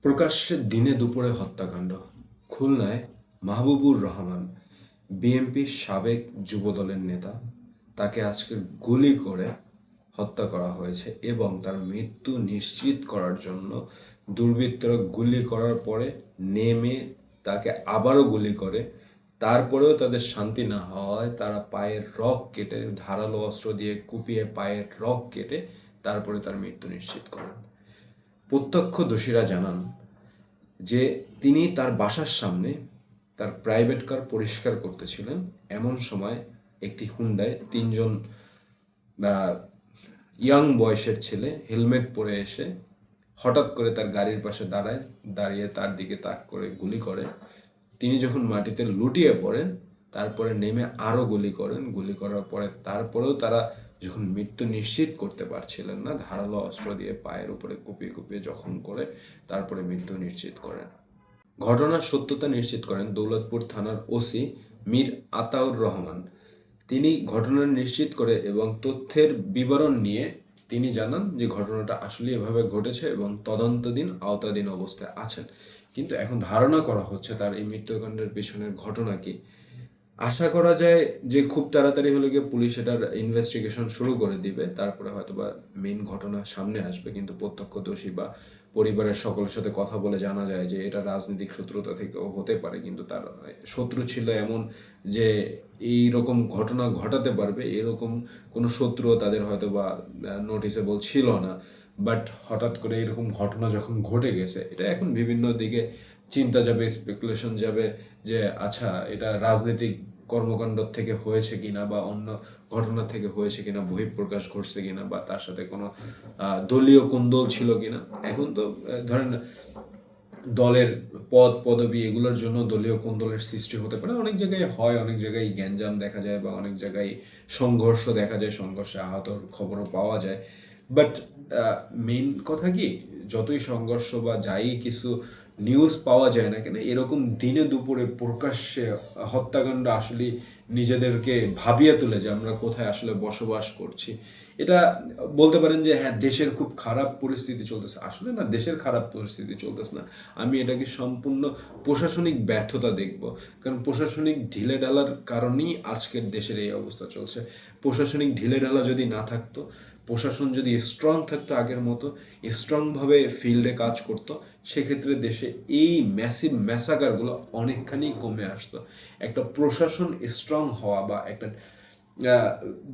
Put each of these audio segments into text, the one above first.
প্রকাশ্যে দিনে দুপুরে হত্যাকাণ্ড। খুলনায় মাহবুবুর রহমান, বিএনপির সাবেক যুবদলের নেতা, তাকে আজকে গুলি করে হত্যা করা হয়েছে এবং তার মৃত্যু নিশ্চিত করার জন্য দুর্বৃত্তরা গুলি করার পরে নেমে তাকে আবারও গুলি করে। তারপরেও তাদের শান্তি না হওয়ায় তারা পায়ের রগ কেটে, ধারালো অস্ত্র দিয়ে কুপিয়ে পায়ের রগ কেটে তারপরে তার মৃত্যু নিশ্চিত করেন। প্রত্যক্ষদর্শীরা জানান যে তিনি তার বাসার সামনে তার প্রাইভেট কার পরিষ্কার করতেছিলেন। এমন সময় একটি হুন্ডায় তিনজন ইয়াং বয়সের ছেলে হেলমেট পরে এসে হঠাৎ করে তার গাড়ির পাশে দাঁড়িয়ে তার দিকে তাক করে গুলি করে। তিনি যখন মাটিতে লুটিয়ে পড়েন, তারপরে নেমে আরও গুলি করেন। গুলি করার পরে তারপরেও তারা যখন মৃত্যু নিশ্চিত করতে পারছিলেন না, ধারালো অস্ত্র দিয়ে পায়ের উপরে কুপিয়ে কুপিয়ে জখম করে তারপরে মৃত্যু নিশ্চিত করেন। ঘটনার সত্যতা নিশ্চিত করেন দৌলতপুর থানার ওসি মীর আতাউর রহমান। তিনি ঘটনা নিশ্চিত করে এবং তথ্যের বিবরণ নিয়ে তিনি জানান যে ঘটনাটা আসলে এভাবে ঘটেছে এবং তদন্তাধীন আওতাধীন অবস্থায় আছেন। কিন্তু এখন ধারণা করা হচ্ছে তার এই মৃত্যুকাণ্ডের পেছনের ঘটনা কি। আশা করা যায় যে খুব তাড়াতাড়ি হলে গিয়ে পুলিশ এটার ইনভেস্টিগেশন শুরু করে দিবে, তারপরে হয়তোবা মেইন ঘটনা সামনে আসবে। কিন্তু প্রত্যক্ষদর্শী বা পরিবারের সকলের সাথে কথা বলে জানা যায় যে এটা রাজনৈতিক শত্রুতা থেকেও হতে পারে, কিন্তু তার শত্রু ছিল এমন যে এই রকম ঘটনা ঘটাতে পারবে এরকম কোনো শত্রুও তাদের হয়তোবা নোটিসেবল ছিল না। বাট হঠাৎ করে এরকম ঘটনা যখন ঘটে গেছে, এটা এখন বিভিন্ন দিকে চিন্তা যাবে, স্পেকুলেশন যাবে যে আচ্ছা এটা রাজনৈতিক কর্মকাণ্ড থেকে হয়েছে কিনা বা অন্য ঘটনা থেকে হয়েছে কিনা, বহিঃপ্রকাশ ঘটছে কিনা, বা তার সাথে কোনো দলীয় কোন্দল ছিল কিনা। এখন তো ধরেন দলের পদ পদবি এগুলোর জন্য দলীয় কোন্দলের সৃষ্টি হতে পারে, অনেক জায়গায় হয়, অনেক জায়গায় গ্যাঞ্জাম দেখা যায় বা অনেক জায়গায় সংঘর্ষ দেখা যায়, সংঘর্ষে আহতর খবরও পাওয়া যায়। বাট মেইন কথা কি, যতই সংঘর্ষ বা যাই কিছু নিউজ পাওয়া যায় না কেন, এরকম দিনে দুপুরে প্রকাশ্যে হত্যাকাণ্ড আসলে নিজেদেরকে ভাবিয়ে তোলে যে আমরা কোথায় আসলে বসবাস করছি। এটা বলতে পারেন যে হ্যাঁ দেশের খুব খারাপ পরিস্থিতি চলতেছে, আসলে না, দেশের খারাপ পরিস্থিতি চলতেছে না, আমি এটাকে সম্পূর্ণ প্রশাসনিক ব্যর্থতা দেখব। কারণ প্রশাসনিক ঢিলেঢালার কারণেই আজকের দেশের এই অবস্থা চলছে। প্রশাসনিক ঢিলেঢালা যদি না থাকতো, প্রশাসন যদি স্ট্রং থাকতো, আগের মতো স্ট্রংভাবে ফিল্ডে কাজ করতো, সেক্ষেত্রে দেশে এই ম্যাসিভ ম্যাসাকারগুলো অনেকখানি কমে আসতো। একটা প্রশাসন স্ট্রং হওয়া বা একটা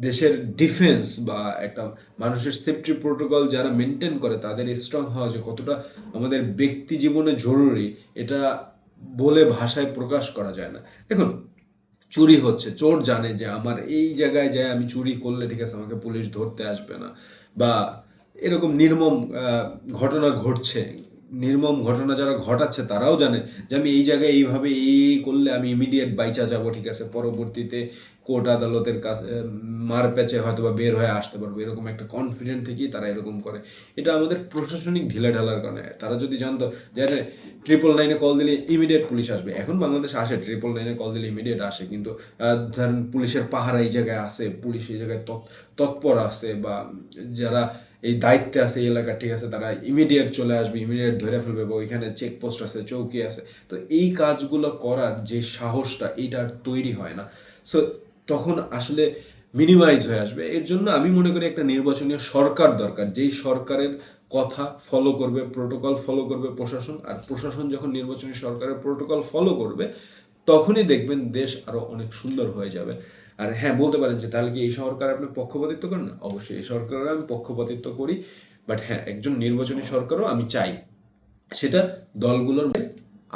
দেশের ডিফেন্স বা একটা মানুষের সেফটি প্রোটোকল যারা মেনটেন করে তাদের স্ট্রং হওয়া যে কতটা আমাদের ব্যক্তি জীবনে জরুরি, এটা বলে ভাষায় প্রকাশ করা যায় না। দেখুন, চুরি হচ্ছে, চোর জানে যে আমার এই জায়গায় যায় আমি চুরি করলে ঠিক আছে আমাকে পুলিশ ধরতে আসবে না, বা এরকম নির্মম ঘটনা ঘটছে। নির্মম ঘটনা যারা ঘটাচ্ছে তারাও জানে যে আমি এই জায়গায় এইভাবে এই করলে আমি ইমিডিয়েট বাইচা যাব, ঠিক আছে, পরবর্তীতে কোর্ট আদালতের কাছে মার প্যাচে হয়তো বা বের হয়ে আসতে পারবো, এরকম একটা কনফিডেন্ট থেকেই তারা এরকম করে। এটা আমাদের প্রশাসনিক ঢিলেঢালার কারণে। তারা যদি জানতো যে 999 কল দিলে ইমিডিয়েট পুলিশ আসবে, এখন বাংলাদেশ আসে 999 কল দিলে ইমিডিয়েট আসে, কিন্তু ধরেন পুলিশের পাহারা এই জায়গায় আছে, পুলিশ এই জায়গায় তৎপর আছে, বা যারা এই দায়িত্বে আছে এই এলাকা, ঠিক আছে, তারা ইমিডিয়েট চলে আসবে, ইমিডিয়েট ধরে ফেলবে, বা ওইখানে চেকপোস্ট আছে, চৌকি আছে। তো এই কাজগুলো করার যে সাহসটা, এইটা আর তৈরি হয় না। সো তখন আসলে মিনিমাইজ হয়ে আসবে। এর জন্য আমি মনে করি একটা নির্বাচনীয় সরকার দরকার, যেই সরকারের কথা ফলো করবে, প্রোটোকল ফলো করবে প্রশাসন। আর প্রশাসন যখন নির্বাচনী সরকারের প্রোটোকল ফলো করবে, তখনই দেখবেন দেশ আরো অনেক সুন্দর হয়ে যাবে। আর হ্যাঁ, বলতে পারেন যে তাহলে কি এই সরকার আপনি পক্ষপাতিত্ব করেন না? অবশ্যই এই সরকারের আমি পক্ষপাতিত্ব করি। বাট হ্যাঁ, একজন নির্বাচনী সরকারও আমি চাই। সেটা দলগুলোর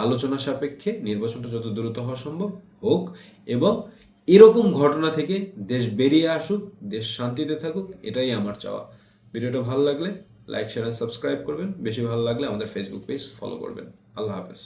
আলোচনা সাপেক্ষে নির্বাচনটা যত দ্রুত হওয়া সম্ভব হোক, এবং এরকম ঘটনা থেকে দেশ বেরিয়ে আসুক, দেশ শান্তিতে থাকুক, এটাই আমার চাওয়া। ভিডিওটা ভালো লাগলে লাইক, শেয়ার, সাবস্ক্রাইব করবেন। বেশি ভালো লাগলে আমাদের ফেসবুক পেজ ফলো করবেন। আল্লাহ হাফেজ।